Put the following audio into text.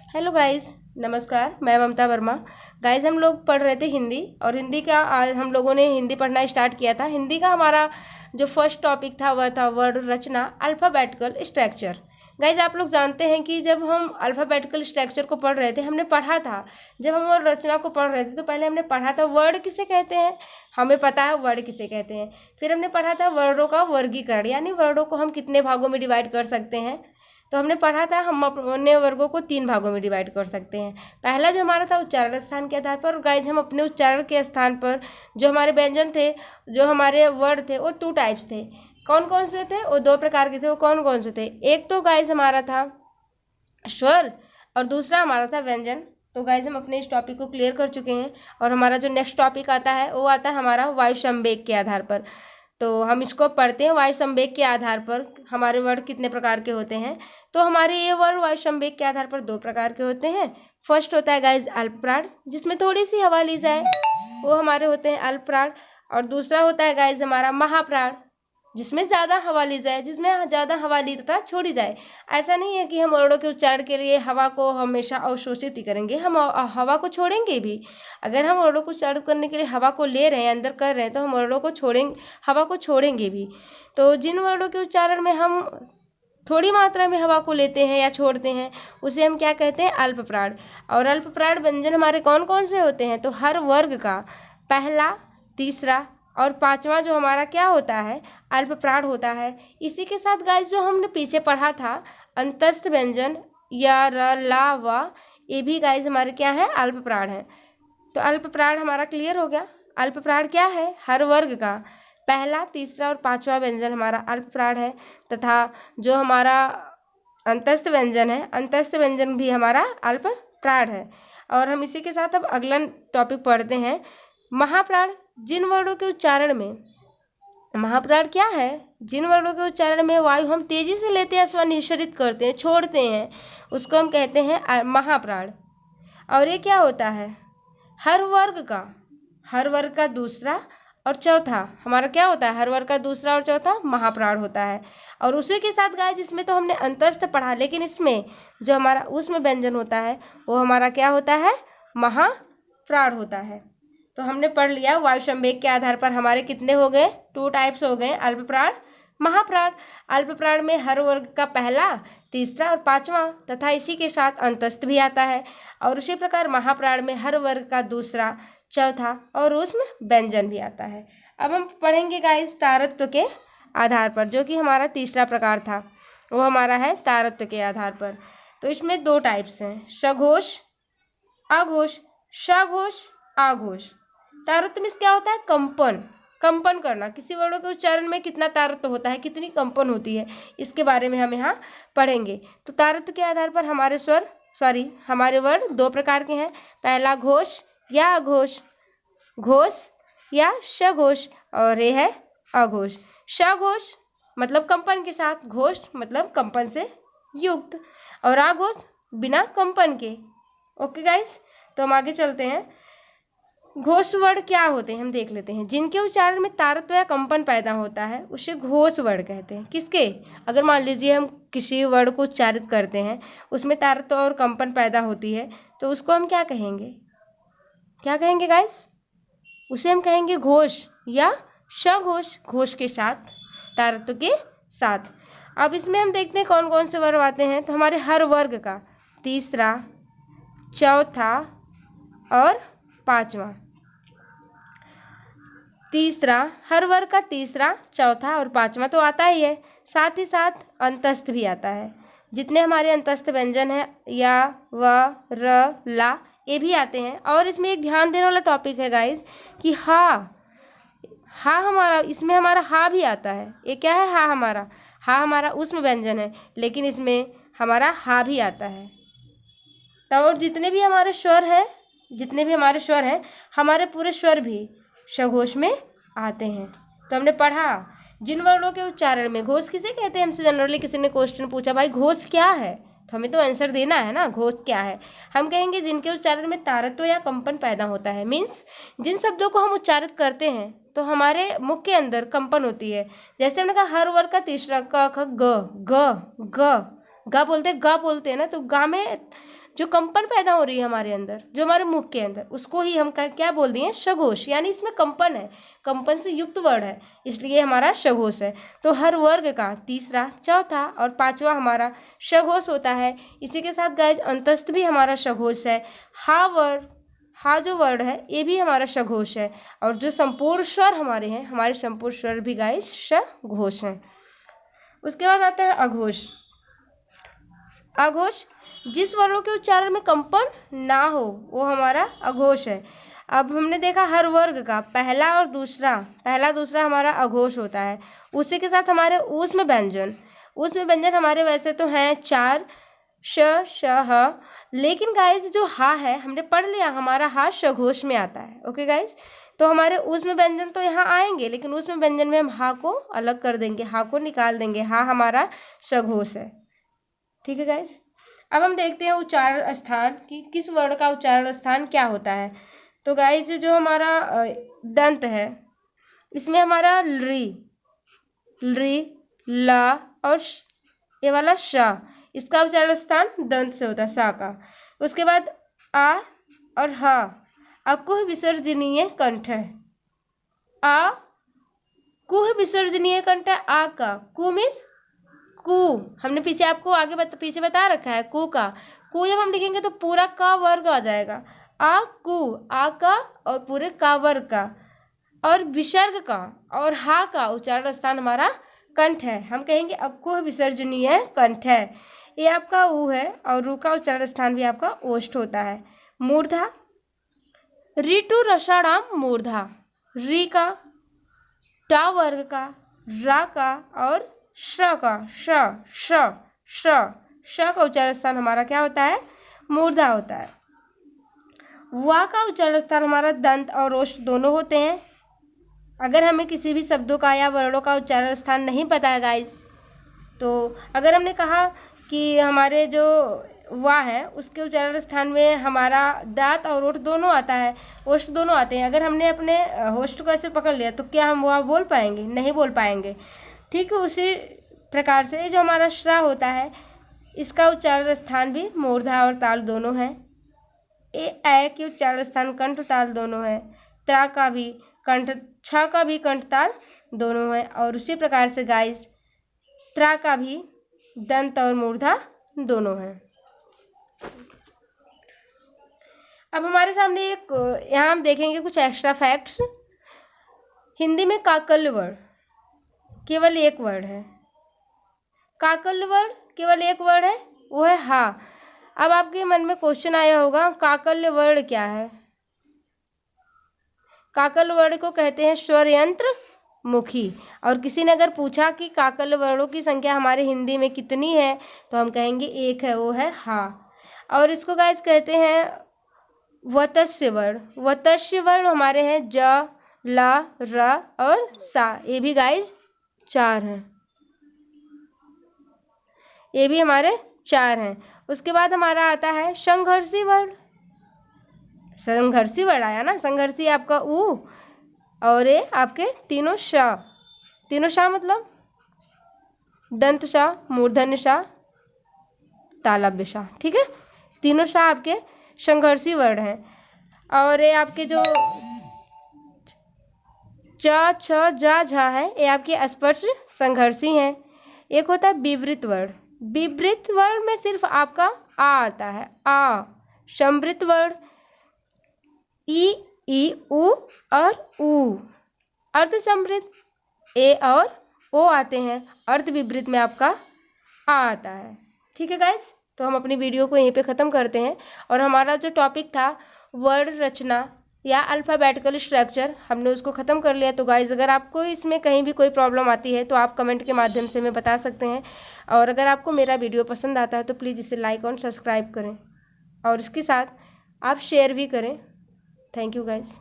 Hello guys, नमस्कार। मैं ममता Verma. Guys, हम लोग पढ़ रहे थे हिंदी, और हिंदी का आज हम लोगों ने हिंदी पढ़ना स्टार्ट किया था। हिंदी का हमारा जो फर्स्ट टॉपिक था वह था वर्ड रचना, अल्फ़ाबेटिकल स्ट्रक्चर। गाइस, आप लोग जानते हैं कि जब हम अल्फ़ाबेटिकल स्ट्रक्चर को पढ़ रहे थे, हमने पढ़ा था, जब हम वर्ड रचना को पढ़ रहे थे तो पहले हमने पढ़ा था वर्ड किसे कहते हैं, हमें पता है वर्ड किसे कहते हैं। फिर हमने पढ़ा था वर्डों का वर्गीकरण, यानी वर्डों को हम कितने भागों में डिवाइड कर सकते हैं। तो हमने पढ़ा था हम अपने वर्गों को 3 भागों में डिवाइड कर सकते हैं। पहला जो हमारा था उच्चारण स्थान के आधार पर, और गाइज हम अपने उच्चारण के स्थान पर जो हमारे व्यंजन थे, जो हमारे वर्ड थे, वो 2 टाइप्स थे। कौन कौन से थे? वो 2 प्रकार के थे। वो कौन कौन से थे? एक तो गाइज हमारा था स्वर, और दूसरा हमारा था व्यंजन। तो गाइज हम अपने इस टॉपिक को क्लियर कर चुके हैं, और हमारा जो नेक्स्ट टॉपिक आता है वो आता है हमारा वायु संवेग के आधार पर। तो हम इसको पढ़ते हैं। वायु संवेग के आधार पर हमारे वर्ड कितने प्रकार के होते हैं? तो हमारे ये वर्ड वायु संवेग के आधार पर 2 प्रकार के होते हैं। फर्स्ट होता है गाइज अल्पप्राण, जिसमें थोड़ी सी हवा ली जाए, वो हमारे होते हैं अल्पप्राण। और दूसरा होता है गाइज हमारा महाप्राण, जिसमें ज़्यादा हवा ली जाए, जिसमें ज़्यादा हवा ली तथा छोड़ी जाए। ऐसा नहीं है कि हम वर्डों के उच्चारण के लिए हवा को हमेशा अवशोषित ही करेंगे, हम हवा को छोड़ेंगे भी। अगर हम वर्डों को उच्चारण करने के लिए हवा को ले रहे हैं, अंदर कर रहे हैं, तो हम वर्डों को छोड़ेंगे, हवा को छोड़ेंगे भी। तो जिन वर्डों के उच्चारण में हम थोड़ी मात्रा में हवा को लेते हैं या छोड़ते हैं, उसे हम क्या कहते हैं? अल्पप्राण। और अल्पप्राण व्यंजन हमारे कौन कौन से होते हैं? तो हर वर्ग का पहला, तीसरा और 5वां जो हमारा क्या होता है? अल्पप्राण होता है। इसी के साथ गाइस जो हमने पीछे पढ़ा था अंतस्थ व्यंजन या र, ला, व, ये भी गाइस हमारे क्या है? अल्पप्राण है। तो अल्पप्राण हमारा क्लियर हो गया। अल्पप्राण क्या है? हर वर्ग का पहला, तीसरा और 5वां व्यंजन हमारा अल्पप्राण है। तथा जो हमारा अंतस्थ व्यंजन है, अंतस्थ व्यंजन भी हमारा अल्पप्राण है। और हम इसी के साथ अब अगला टॉपिक पढ़ते हैं, महाप्राण। जिन वर्णों के उच्चारण में, महाप्राण क्या है? जिन वर्णों के उच्चारण में वायु हम तेजी से लेते हैं अथवा निःसरित करते हैं, छोड़ते हैं, उसको हम कहते हैं महाप्राण। और ये क्या होता है? हर वर्ग का दूसरा और चौथा हमारा क्या होता है? हर वर्ग का दूसरा और चौथा महाप्राण होता है। और उसी के साथ गाइस इसमें तो हमने अंतस्थ पढ़ा, लेकिन इसमें जो हमारा उसमें व्यंजन होता है वो हमारा क्या होता है? महाप्राण होता है। तो हमने पढ़ लिया वायु संवेग के आधार पर हमारे कितने हो गए? 2 टाइप्स हो गए, अल्पप्राण, महाप्राण। अल्पप्राण में हर वर्ग का पहला, तीसरा और 5वां तथा इसी के साथ अंतस्थ भी आता है। और उसी प्रकार महाप्राण में हर वर्ग का दूसरा, चौथा और उसमें व्यंजन भी आता है। अब हम पढ़ेंगे गाइस तारत्व के आधार पर, जो कि हमारा तीसरा प्रकार था, वो हमारा है तारत्व के आधार पर। तो इसमें 2 टाइप्स हैं, सघोष, अघोष। सघोष, अघोष। तारत्व में क्या होता है? कंपन करना। किसी वर्णों के उच्चारण में कितना तारत्व होता है, कितनी कंपन होती है, इसके बारे में हम यहाँ पढ़ेंगे। तो तारत्व के आधार पर हमारे वर्ड 2 प्रकार के हैं। पहला घोष या अघोष, घोष या सघोष, और ये है अघोष। सघोष मतलब कंपन के साथ, घोष मतलब कंपन से युक्त, और अघोष बिना कंपन के। ओके गाइस, तो हम आगे चलते हैं। घोष वर्ड क्या होते हैं हम देख लेते हैं। जिनके उच्चारण में तारत्व या कंपन पैदा होता है उसे घोष वर्ड कहते हैं। किसके? अगर मान लीजिए हम किसी वर्ड को उच्चारित करते हैं, उसमें तारत्व और कंपन पैदा होती है, तो उसको हम क्या कहेंगे? क्या कहेंगे गाइस? उसे हम कहेंगे घोष या सघोष, घोष के साथ, तारत्व के साथ। अब इसमें हम देखते हैं कौन कौन से वर्ड आते हैं। तो हमारे हर वर्ग का तीसरा, चौथा और 5वां। तीसरा, हर वर्ग का तीसरा, चौथा और 5वां तो आता ही है, साथ ही साथ अंतस्थ भी आता है। जितने हमारे अंतस्थ व्यंजन हैं, या, व, र, ला, ये भी आते हैं। और इसमें एक ध्यान देने वाला टॉपिक है गाइस कि हा हमारा, इसमें हमारा हा भी आता है। ये क्या है? हा हमारा उसमें व्यंजन है, लेकिन इसमें हमारा हा भी आता है। तो और जितने भी हमारे स्वर हैं, हमारे पूरे स्वर भी सघोष में आते हैं। तो हमने पढ़ा जिन वर्णों के उच्चारण में, घोष किसे कहते हैं? हमसे जनरली किसी ने क्वेश्चन पूछा, भाई घोष क्या है, तो हमें तो आंसर देना है ना, घोष क्या है। हम कहेंगे जिनके उच्चारण में तारत्व या कंपन पैदा होता है। मीन्स जिन शब्दों को हम उच्चारित करते हैं तो हमारे मुख के अंदर कंपन होती है। जैसे हमने कहा हर वर्ग का तीसरा, क, ख, ग बोलते हैं ना, तो गा में जो कंपन पैदा हो रही है हमारे अंदर, जो हमारे मुख के अंदर, उसको ही हम क्या बोल दिए, सघोष। यानी इसमें कंपन है, कंपन से युक्त वर्ण है, इसलिए हमारा सघोष है। तो हर वर्ग का तीसरा, चौथा और पांचवा हमारा सघोष होता है। इसी के साथ गाइज अंतस्थ भी हमारा सघोष है। हा जो वर्ड है ये भी हमारा सघोष है। और जो संपूर्ण स्वर हमारे हैं, हमारे संपूर्ण स्वर भी गाइज सघोष हैं। उसके बाद आता है अघोष। अघोष जिस वर्णों के उच्चारण में कंपन ना हो वो हमारा अघोष है। अब हमने देखा हर वर्ग का पहला और दूसरा, पहला दूसरा हमारा अघोष होता है। उसी के साथ हमारे ऊष्म व्यंजन हमारे वैसे तो हैं 4, श, ह, लेकिन गाइज जो हा है हमने पढ़ लिया, हमारा हा सघोष में आता है। ओके गाइज, तो हमारे ऊष्म व्यंजन तो यहाँ आएंगे, लेकिन ऊष्म व्यंजन में हम हा को अलग कर देंगे, हा को निकाल देंगे, हा हमारा सघोष है। ठीक है गाइज, अब हम देखते हैं उच्चारण स्थान कि किस वर्ण का उच्चारण स्थान क्या होता है। तो गाइज जो हमारा दंत है, इसमें हमारा री, ला और ये वाला शा, इसका उच्चारण स्थान दंत से होता है, सा का। उसके बाद आ और हा, अकुह विसर्जनीय कंठ है। आ कुह विसर्जनीय कंठ है आ का। कु मीन्स कु, हमने पीछे आपको पीछे बता रखा है कु का। कु जब हम लिखेंगे तो पूरा का वर्ग आ जाएगा। आ कु, आ का और पूरे का वर्ग का, और विसर्ग का और हा का उच्चारण स्थान हमारा कंठ है। हम कहेंगे अकुह विसर्जनीय कंठ है। ये आपका ऊ है और रू का उच्चारण स्थान भी आपका ओष्ठ होता है। मूर्धा, ऋतु रसाणाम मूर्धा, री का, टा वर्ग का, रा का और श का, श का उच्चारण स्थान हमारा क्या होता है, मूर्धा होता है। वा का उच्चारण स्थान हमारा दंत और ओष्ठ दोनों होते हैं। अगर हमें किसी भी शब्दों का या वर्णों का उच्चारण स्थान नहीं पता है गाइस, तो अगर हमने कहा कि हमारे जो वा है उसके उच्चारण स्थान में हमारा दांत और ओठ दोनों आता है, ओष्ठ दोनों आते हैं। अगर हमने अपने होष्ठ को ऐसे पकड़ लिया तो क्या हम वहाँ बोल पाएंगे, नहीं बोल पाएंगे। ठीक है, उसी प्रकार से जो हमारा श्रा होता है इसका उच्चारण स्थान भी मूर्धा और ताल दोनों है। ए के उच्चारण स्थान कंठ ताल दोनों है। त्रा का भी कंठ, छ का भी कंठ ताल दोनों है। और उसी प्रकार से गाइस त्रा का भी दंत और मूर्धा दोनों है। अब हमारे सामने एक यहाँ हम देखेंगे कुछ एक्स्ट्रा फैक्ट्स। हिंदी में काकल्य वर्ण केवल एक वर्ड है। काकल्य वर्ण केवल एक वर्ड है, वो है हा। अब आपके मन में क्वेश्चन आया होगा काकल्य वर्ण क्या है। काकल्य वर्ण को कहते हैं स्वर यंत्र मुखी। और किसी ने अगर पूछा कि काकल्य वर्णों की संख्या हमारे हिंदी में कितनी है तो हम कहेंगे एक है, वो है हा। और इसको गाइस कहते हैं वतस्य वर्ण। वतस्य वर्ण हमारे हैं ज, ला, र और सा। ये भी गाइस 4 हैं, ये भी हमारे 4 हैं। उसके बाद हमारा आता है संघर्षी वर्ण। संघर्षी वर्ण आया ना, संघर्षी आपका ऊ और ये आपके तीनों शा। तीनों शा मतलब दंत शा, मूर्धन्य शा, तालव्य शा। ठीक है, तीनों शा आपके संघर्षी वर्ण हैं। और ये आपके जो च, छ, जा, झा है ये आपके स्पर्श संघर्षी हैं। एक होता है विवृत वर्ण। विवृत वर्ण में सिर्फ आपका आ आता है, आ। संवृत वर्ण ई, उ और ऊ। अर्ध संवृत ए और ओ आते हैं। अर्ध विवृत में आपका आ आता है। ठीक है गाइस, तो हम अपनी वीडियो को यहीं पे ख़त्म करते हैं। और हमारा जो टॉपिक था वर्ण रचना या अल्फ़ाबेटिकल स्ट्रक्चर, हमने उसको ख़त्म कर लिया। तो गाइस अगर आपको इसमें कहीं भी कोई प्रॉब्लम आती है तो आप कमेंट के माध्यम से हमें बता सकते हैं। और अगर आपको मेरा वीडियो पसंद आता है तो प्लीज़ इसे लाइक और सब्सक्राइब करें और इसके साथ आप शेयर भी करें। Thank you guys.